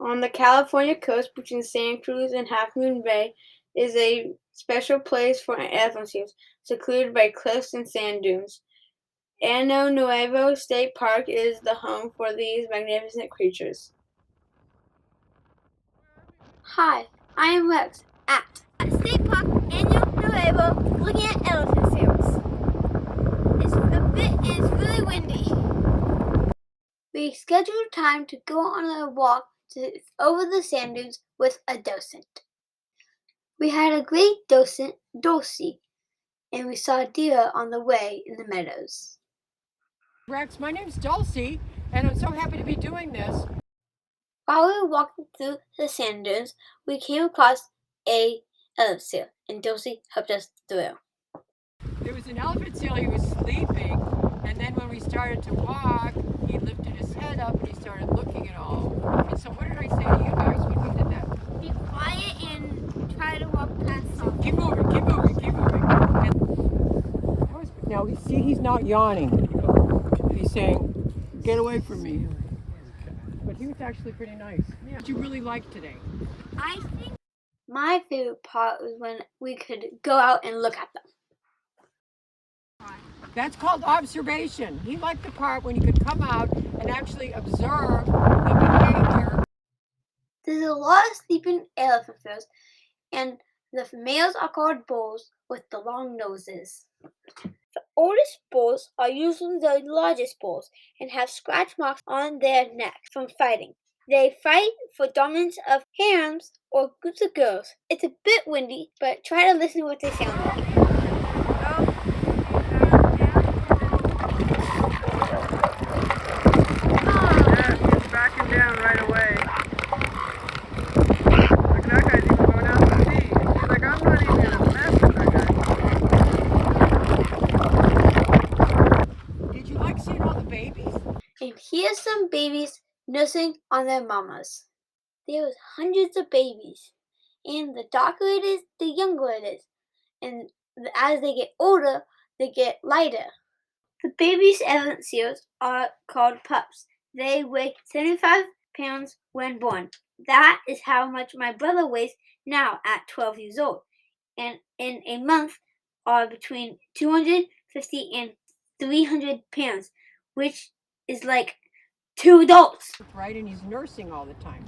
On the California coast between Santa Cruz and Half Moon Bay is a special place for elephant seals, secluded by cliffs and sand dunes. Ano Nuevo State Park is the home for these magnificent creatures. Hi, I am Rex at State Park Ano Nuevo looking at elephant seals. It's really windy. We scheduled time to go on a walk over the sand dunes with a docent. We had a great docent, Dulcie, and we saw deer on the way in the meadows. Rex, my name's Dulcie, and I'm so happy to be doing this. While we were walking through the sand dunes, we came across a elephant seal, and Dulcie helped us through. There was an elephant seal, he was sleeping, and then when we started to walk, he lifted his head up and he started looking at all. And so what did I say to you guys when we did that? Be quiet and try to walk past him. Keep moving, keep moving, keep moving. And now, see, he's not yawning. He's saying, get away from me. But he was actually pretty nice. Yeah. What you really liked today? I think my favorite part was when we could go out and look at them. That's called observation. He liked the part when you could come out and actually observe the behavior. There's a lot of sleeping elephant seals, and the males are called bulls with the long noses. The oldest bulls are usually the largest bulls and have scratch marks on their necks from fighting. They fight for dominance of harems or groups of girls. It's a bit windy, but try to listen to what they sound like. Backing down right away. Look, that guy's even going out to sea. He's like, I'm not even gonna mess with that guy. Did you like seeing all the babies? And here's some babies nursing on their mamas. There's hundreds of babies, and the darker it is, the younger it is. And as they get older, they get lighter. The baby's elephant seals are called pups. They weigh 75 pounds when born. That is how much my brother weighs now at 12 years old. And in a month are between 250 and 300 pounds, which is like 2 adults. Right, and he's nursing all the time.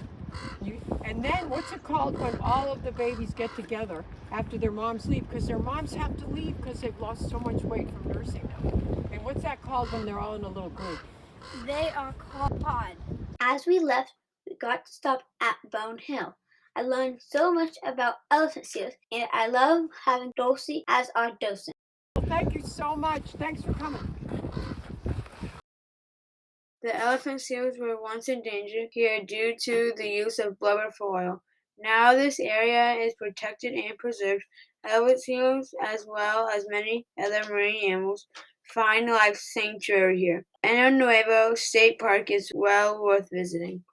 And then what's it called when all of the babies get together after their moms leave? Because their moms have to leave because they've lost so much weight from nursing them. And what's that called when they're all in a little group? They are called pod. As we left, we got to stop at Bone Hill. I learned so much about elephant seals, and I love having Dulcie as our docent. Well, thank you so much. Thanks for coming. The elephant seals were once endangered here due to the use of blubber for oil. Now this area is protected and preserved. Elephant seals, as well as many other marine animals, find life sanctuary here. Ano Nuevo State Park is well worth visiting.